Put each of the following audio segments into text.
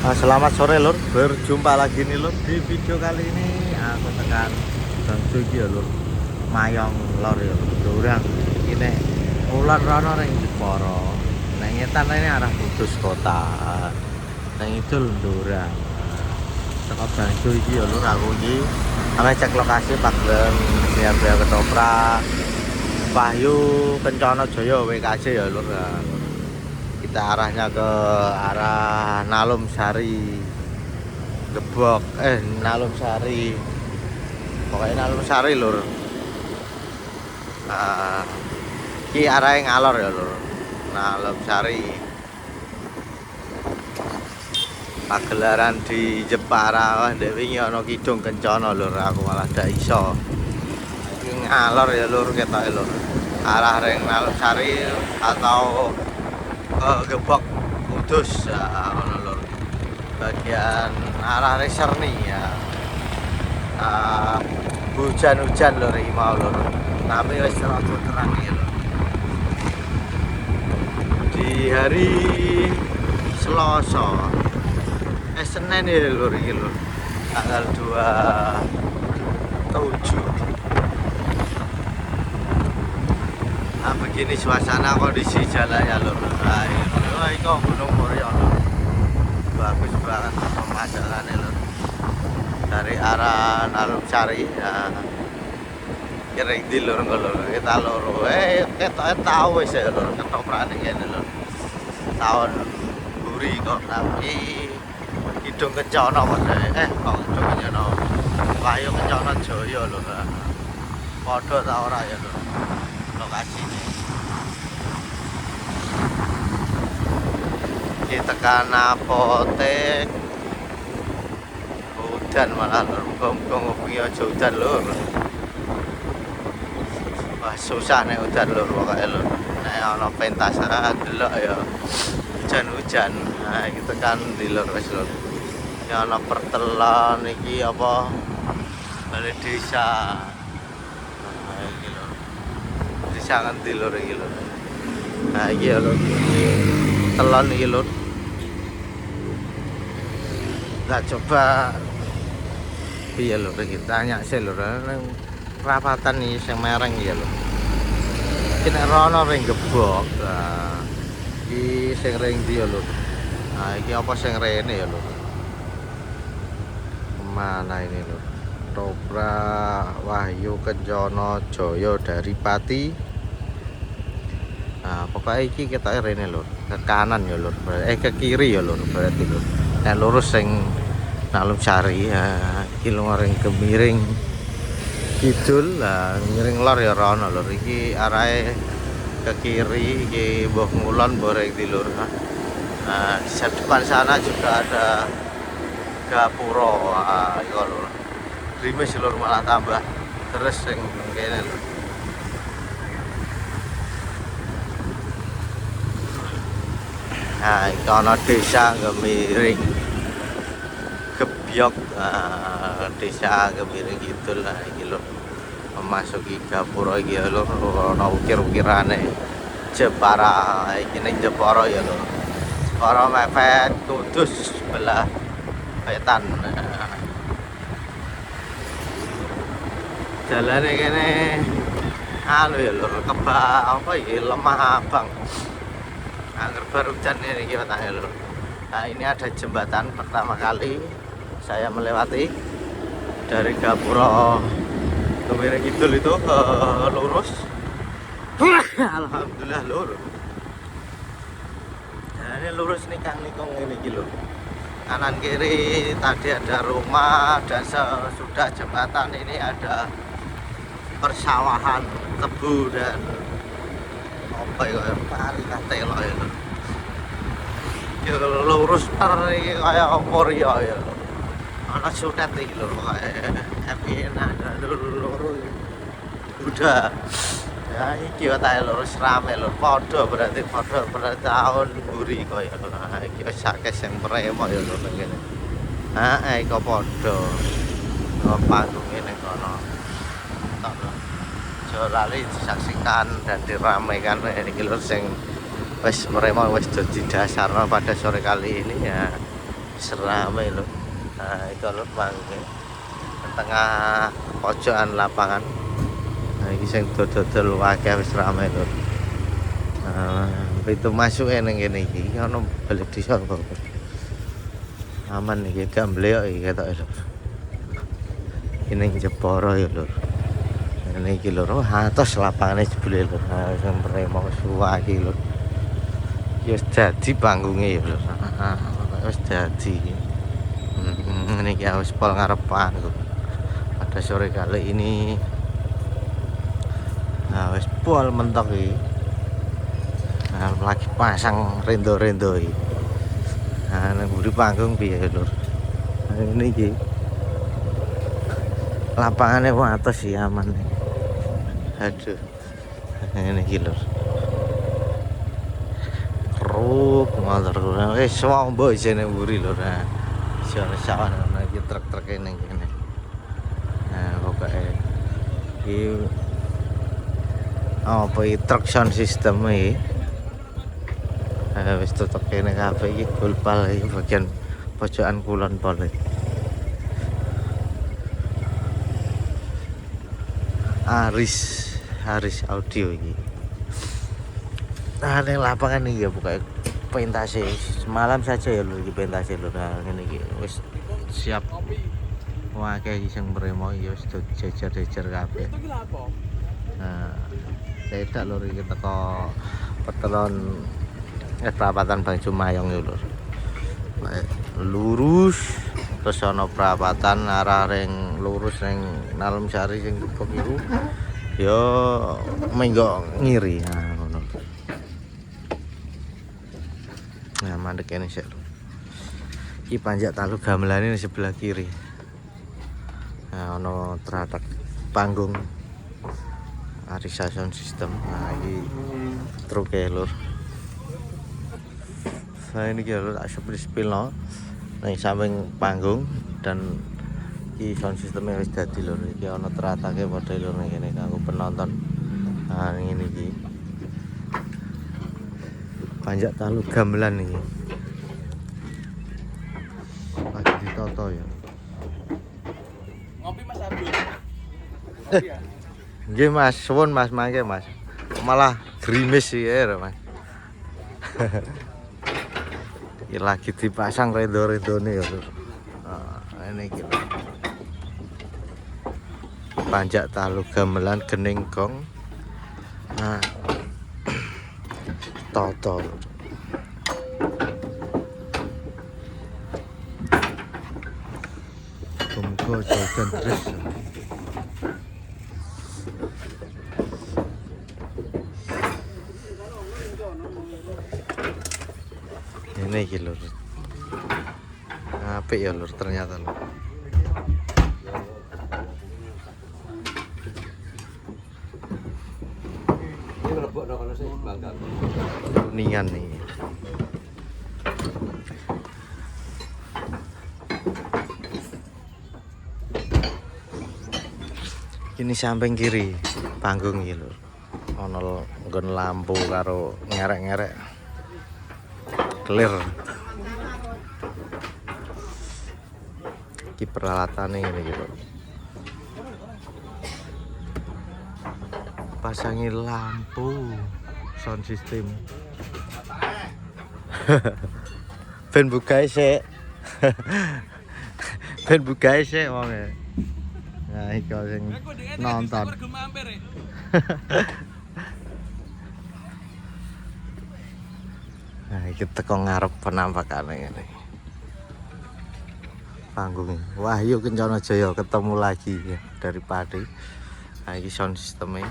Selamat sore lur, berjumpa lagi nih lur. Di video kali ini aku tekan Bangjo iki ya lur. Mayong lor ya lur. Durang ini ular rono ring Jepara. Nang ngetan ini arah Kudus kota. Nang idul Durang. Teko Bangjo iki ya lur aku iki. Ame cek lokasi Paglen Siabaya Ketoprak Wahyu Kencana Jaya WKJ ya lur. Kita arahnya ke arah Nalum Sari Gebok Nalum Sari, pokoknya Nalum Sari lur. Ki arahnya ngalor ya lur, Nalum Sari. Pagelaran di Jepara ndek wingi ana Kidung Kencana lur, aku malah ndak iso. Iki ngalor ya lur, ketoke lur. Arah ring Nalum Sari atau Gebok Kudus ono lur. Bagian arah reser nih ya. Hujan-hujan lur iki mau lur. Tapi wis rada terang ya lur. Di hari Selasa Senin ya lur iki lur. Tanggal 27. Nah, begini suasana kondisi jalannya lur. Nah, itu Gunung Muria lur. Bagus banget pemasarannya lur. Dari arah Nalum Sari ya. Kira di lur lur. Kita lur. Kita tahu wis ya lur ketoprane kene lur. Tahun buri kok tapi Kidung Kencana padha. Kok Kidung Kencana. Wahyu Kencana Jaya lur. Padha ta ora ya lur. Lokasinya kita tekan apotek hujan malah lur, muga-muga aja hujan lur. Wah susah nih hujan lur pokoknya lur. Nek ana pentas delok ya hujan-hujan. Nah kita tekan di lur wis lur. Iki ana pertelan iki apa balai desa. Sangat di lur iki lur. Nah iki lur. Telon iki lur. Nah coba piye lur iki tanya sih lur nang rapatan iki sing mereng ya lur. Iki nek rono ring Gebok. Nah iki sing ring ndi ya lur. Nah iki apa sing rene ya lur. Kemana ini lur? Ketoprak Wahyu Kencana Jaya dari Pati. Nah, pokoknya iki kita rene lur, ke kanan ya lur, ke kiri ya lur berarti lur. Nek lurus sing Nalum Sari ya, iki ring Gemiring kidul lah, miring lor ya rono lur. Iki arahe ke kiri, iki Mbah Ngulon boreng di lur. Nah, di depan sana juga ada Gapura, iku lur. Rimis lur malah tambah terus sing kene lur. Nah, itu desa Gemiring Gebyok, desa Gemiring itulah iki lho. Memasuki Gapura iki lho, ana ukir-ukirane Jepara, iki ning Jepara ya lho. Jepara mepet Kudus sebelah wetan. Jalane kene anu ya lho, kebak apa iki lemah abang. Angger baru hujan ini kita lur. Nah ini ada jembatan pertama kali saya melewati dari Gapura ke Gemiring Kidul itu ke lurus. Alhamdulillah lur. Nah ini lurus nih Kang Nikong ini lur. Kanan kiri tadi ada rumah dan sesudah jembatan ini ada persawahan tebu dan apa ya pari katelo ya lho. Ya lurus par iki kaya apa ya. Ana sutet iki lho kaya enak ada loro. Udah. Ya iki wae lurus rame lho. Padha berarti tahun buri kaya iki wis akeh sing premo ya lho ngene. Heeh iku padha. Panggung ngene kono. Lali disaksikan dan diramaikan ini lur sing wis merema wis dadi dasarno pada sore kali ini ya Serame lho. Nah, itu lho panggung. Tengah pojokan lapangan. Nah, iki sing dodol akeh wis rame lho. Nah, pintu masuk ning kene iki ana balik desa kok. Aman iki gak mbleyok iki ketok lho. Ini Jepara ya lho. Ini iki lho, atos lapangane jebule lho. Nah, sing premo suwa iki lho. Ya wis dadi panggunge ya lho. Wis dadi. Ini iki wis pol ngarepan kok. Pada sore kali ini nah wis pol mentok iki. Nah, lagi pasang rendo-rendo iki. Nah, nang mburi panggung piye lho. Nah, ini iki lapangannya kok atas sih aman nih. Aduh, ini gila. Keruk motor kurang. Semua boy sini buri lor. Nah, sawan lagi truk-truk ini. Nah, pokoknya ini apa ini truk sound system ini. Wis tutup kene kabeh iki gulpal iki bagian pojokan kulon pol. Aris audio ini. Nah, ini lapangan ini ya buka pentase semalam saja ya lho iki pentase lho. Nah, ngene iki wis siap. Wah, kayak sing bremo ya wis jejer-jejer kabeh. Nah, sedak lho iki teko petelon perapatan Bang Jumayong ya lho. Lurus terus ana perapatan arah ring lurus ning Nalem Sari sing keliru ya menggo ngiri. Nah ngono. Nah mandek kene sik. Iki panjak Talu gamelane di sebelah kiri. Nah ana teratak panggung Arisa sound system. Nah iki truke lur. Nah ini lur sepil-sepil ning samping panggung dan iki sound systemnya wis dadi lho. Iki ana teratake padha lho ngene kanggo penonton. Nah ngene iki. Panjak Talu gamelan iki. Lagi ditoto ya. Ngopi Mas Abdul. Ngopi ya? Nggih Mas, suwun Mas mangke Mas. Malah grimis sih ya Mas. Ini lagi dipasang rendo-rendone ya lho. Nah, ini iki. Panjak Talu gamelan gening gong. Nah. Toto. Muga jajan terus. Ini iki lur. Apik ya lur ternyata lur. Kuningan nih. Ini samping kiri panggung iki lur. Ana nggon lampu karo ngerek-ngerek. Clear. Iki peralatannya ini gitu. Pasangi lampu sound system. Ben bukae sik. Ben bukae sik wong e. Nah, iki sing nonton. Nah, iki teko ngarep penampakane ngene. Panggung Wahyu Kencana Jaya ketemu lagi ya dari Pati. Nah, iki sound systemnya.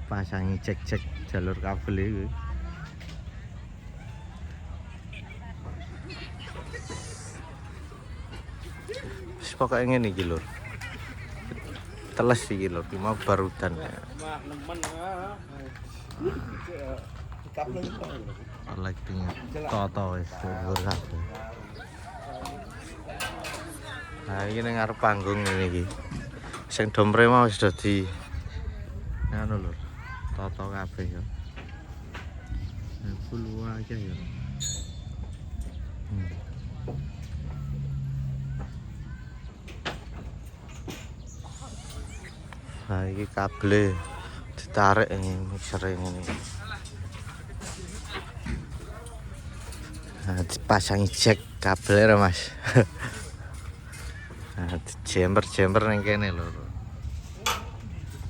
Pasangi cek-cek jalur kabel iki. Wis pokoke ngene iki lur. Teles iki lur, iki mau barudan ya. Lightingnya toto wis ora. Nah iki ning arep panggung ngene iki. Sing domre mau wis dadi ngono lur. Toto kabeh ya. Full wae ya. Nah, ini kabel ditarik ini mixer ini. Nah, dipasangi jack kabelnya Mas. Nah, jember ning kene lho.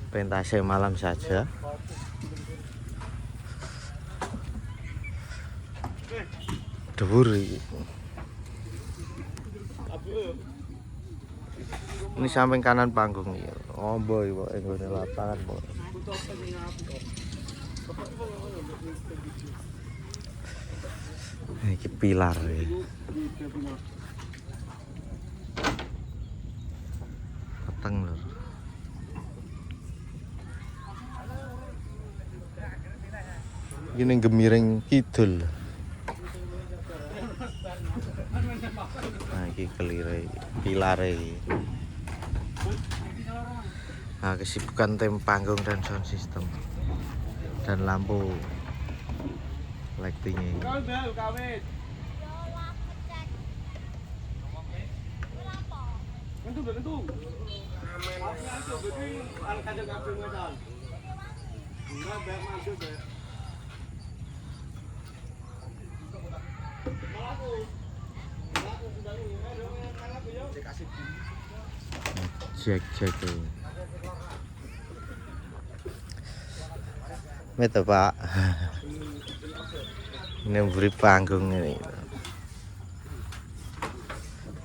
Pentasnya malam saja. Dhuwur iki. Ini samping kanan panggung iki. Oh, boy, nggone lapangan, boy. Iki pilar ya. Peteng lho. Ini gemiring kidul. Nah, iki kelire pilare. Nah, kesibukan tim panggung dan sound system dan lampu lightingnya. Cek. Mete Pak. Ini beri panggung ini.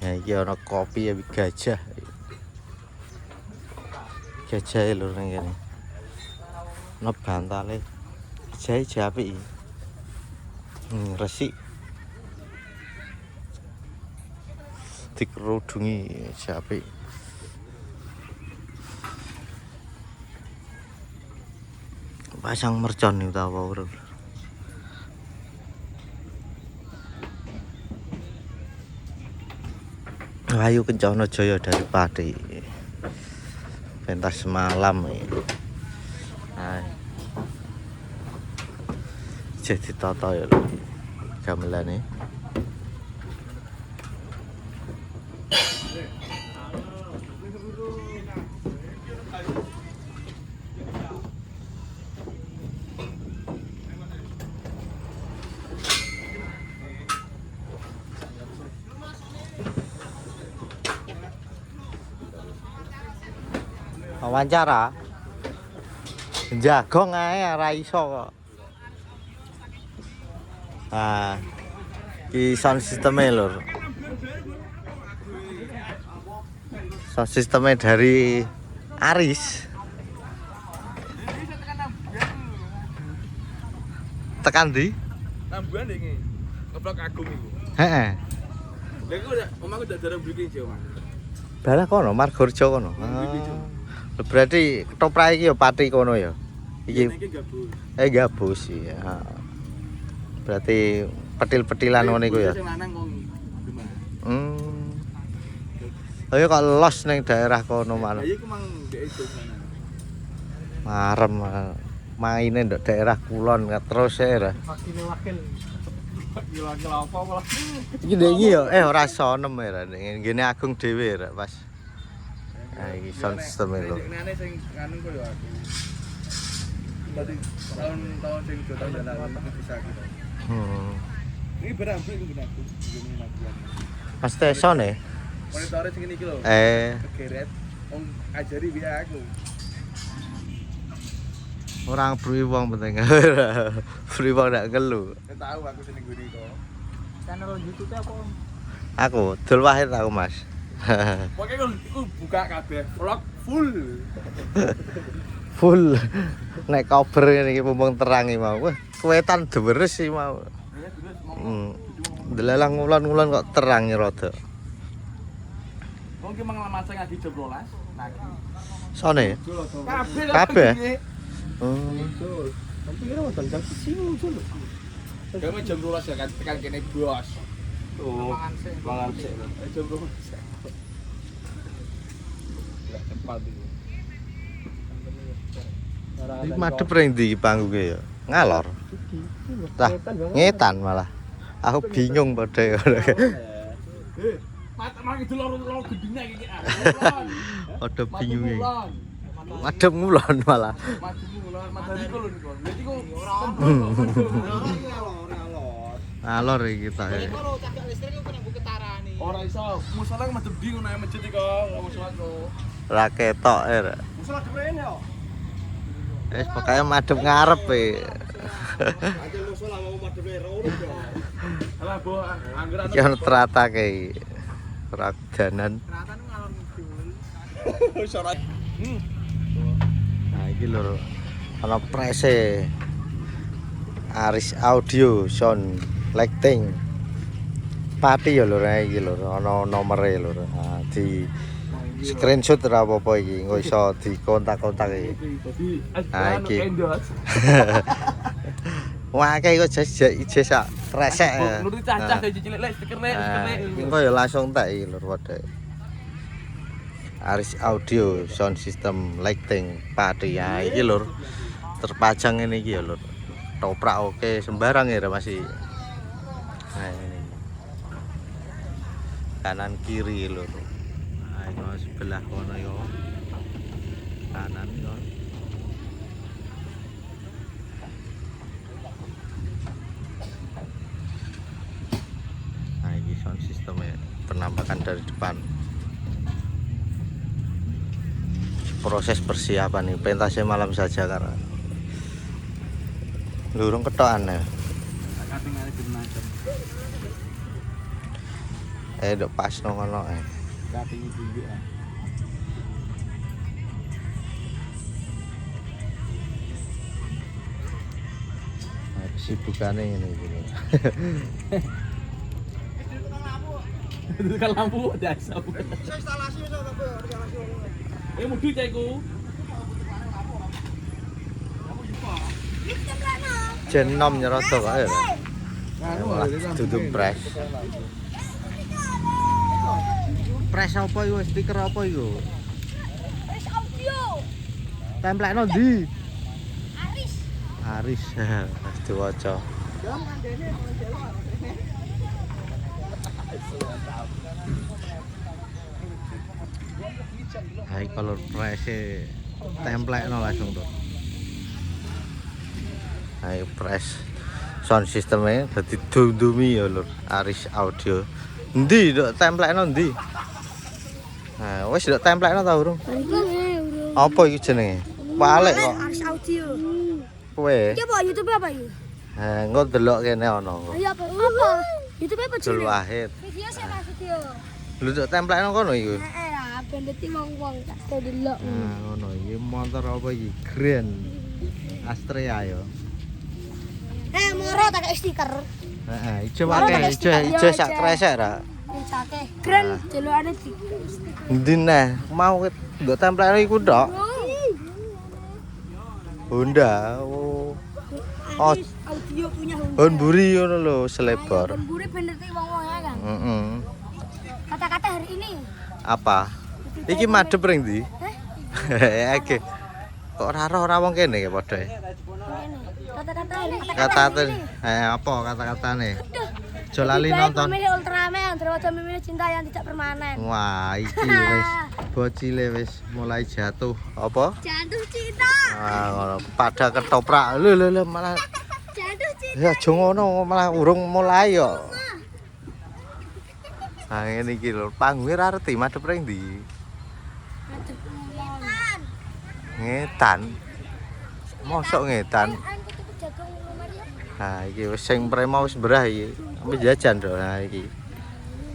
Ya iki ana kopi ya gajah. Gajah lho nang kene. Ana bantale. Gajah apik iki. Resik. Dikerudungi apik. Pasang mercon nih tahu bro. Ayo Kencono Jaya dari Pati. Pentas semalam nih. Jadi toto ya lho. Gamelan nih. Wawancara jagong ae ora iso kok. Nah, iki sound system-e lho. Sound system-e dari Aris. Tekan di? Nambuhan iki. Ngeblok Agung iki. Heeh. Lha iku omahku dak jarang bikin Jawa. Balah kono Margorejo kono. Berarti ketoprak iki ya Pati kono ya. Iki gabus. Gabus ya. Berarti petil-petilan ngono iku ya. Sing lanang wong Demak. Ayo kok los ning daerah kono malah. Ya iku mang ndek sana. Marem maine ndek daerah kulon terus ya. Wakil. Wakil apa malah. Iki ndek iki ya ora sonem ya ngene Agung dhewe ya pas. Nah, iki sound system lho. Nene sing anu kok ya aku. Berarti tahun sing do tahun jalan bisa gitu. Ini berambut iku benakku. Ngene nabuan. Mas Teson ya? Monitore sing iki lho. Kegeret. Wong ajari biar aku. Orang beri wong penting. Beri wong ndak ngelu. Tahu aku seneng gini kok. Channel YouTube apa? Aku Dul Wahid aku, Mas. Pokoknya aku buka kabeh vlog full. Full. Nek cover ngene iki mumpung terang iki mau. Wah, kuwetan deres sih mau. Delalang ngulon-ngulon kok terang rada. Wong ki manglamat sing lagi jam 12 lagi. Sone. Kabeh. Tapi kira wonten jam sing muncul. Kamu jam 12 ya kan tekan kene bos. Oh, mangan sik. Jam 12. Lah cepat iki. Iki madhep ring ndi panggunge ya? Ngalor. Tah, ngetan malah. Aku bingung padha. Mata mangi loro gedine iki. Padha bingung iki. Madhep ngulon malah. Matimu lho, matahari ku lho niku. Berarti ku Alor iki kita ya. ora iso. Musola madhep di ngono masjid iki kok, musola kok. Ora ketok ya. Musola keren ya. Wis pokoke madhep ngarep e. Aja musola mau madhep urip ya. Alah, Bu, anggeran. Iki ono teratake iki. Radanan. Ternyata nu ngalor ngidul. Wis ora. Nah iki lho ana prese Aris Audio Sound Lighting Pati ya lho iki lho ana nomere lho. Nah di screenshot ora apa-apa iki engko iso dikontak-kontak iki. Ah iki. Wah kayak kok ijazah sak resek. Nurut cacah dadi cilik lek stiker lek. Engko ya langsung tak iki lho wadah. Aris Audio Sound System Lighting Pati ya iki lho terpajang ini iki ya lho. Toprak oke sembarang ya masih. Nah ini. Kanan kiri lho. Nah ini sebelah kono yo. Kanan yo. Nah ini sound system ya, penampakan dari depan. Proses persiapan nih, pentasnya malam saja karena lurung ketokan ya. Katingane dimacem. Dok pas ngono Katingi tinggi ah. Nah, kesibukannya ini gini. Tukang lampu biasa. Instalasi wis ora instalasi. Mudu caiku. Jen nom nyerodo kok ya. Malah duduk press. Press apa iku? Stiker apa iku? Aris Audio. Templekno ndi? Aris. Aris. Wis diwaca. Hai kalau press templekno langsung tuh. Hai press sound systemnya dadi dundumi ya lur Aris Audio. Endi nduk templekno ndi? Nah, wis nduk templekno ta urung? Apa iki jenenge? Balik kok. Aris Audio. Kowe. Iki apa YouTube apa iki? Engko delok kene ana. Ayo apa? Apa? YouTube apa Abdul sih? Wahid. Video sih Mas video. Lu nduk templekno kono iku. Lah, ben dadi wong-wong tak delok. Nah, ngono iki motor apa iki? Grand Astrea ya. Moro tak kayak stiker. Heeh, ijo wae, ijo sak kresek ra. Cake. Keren delokane di. Endi neh, mau nduk templekno iku tok. Honda. Oh. Oh, Aris Audio punya Honda. Honburi ngono lho, selebar. Honburi ben dadi wong-wong ya kan. Heeh. Kata-kata hari ini. Apa? Iki madhep ring ndi? Heh? Oke. Kok ora roh ora wong kene ya padha. Kata-kata hari ini. Kata-kata apa kata-katane? Aja lali nonton. Memilih Ultraman daripada memilih cinta yang tidak permanen. Wah, iki wis bocile wis mulai jatuh. Apa? Jatuh cinta. Ah, ngono. Pada ketoprak. Lho malah Jatuh cinta. ya aja ngono malah urung mulai yo. Ah, ngene iki lho, panggunge ra reti madhep ring ndi? Ngetan. Mosok ngetan. Nah, iki wis sing prema wis mbrah iki. Sampe jajan to. Nah, iki.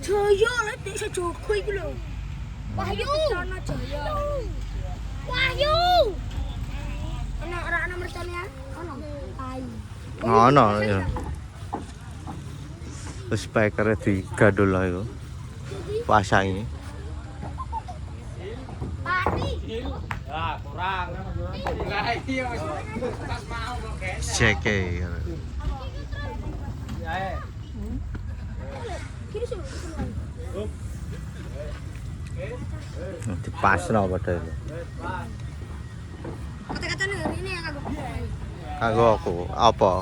Jaya lek nek sejogo iku lho. Wahyu. Jaya. Wahyu. Ora ana mercane ya? Ono. Ayu. Ngono ya. Wis speaker digandul lho iku. Pasangi. Pati. Ah, kurang. Lah iki wis pas mau kok, guys. Ceke. Kiri sih. Dipasno padha lho. Kata-katane hari ini yang aku. Kanggo aku apa?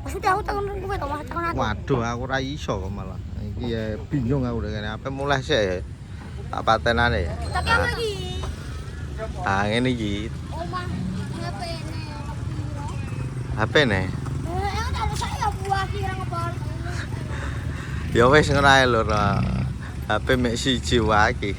Maksudnya aku takon kowe to, takon aku. Waduh, aku ora iso kok malah. Iki ya bingung aku kene. Apa mulai sih ya? Tak patenane ya. Tapi apa lagi? Ah, ngene iki omah HP ne kepiro. HP nih. Aku tak ada saya buah kira ngebal. Ya wis ngono ae lho. HP mek siji wae iki.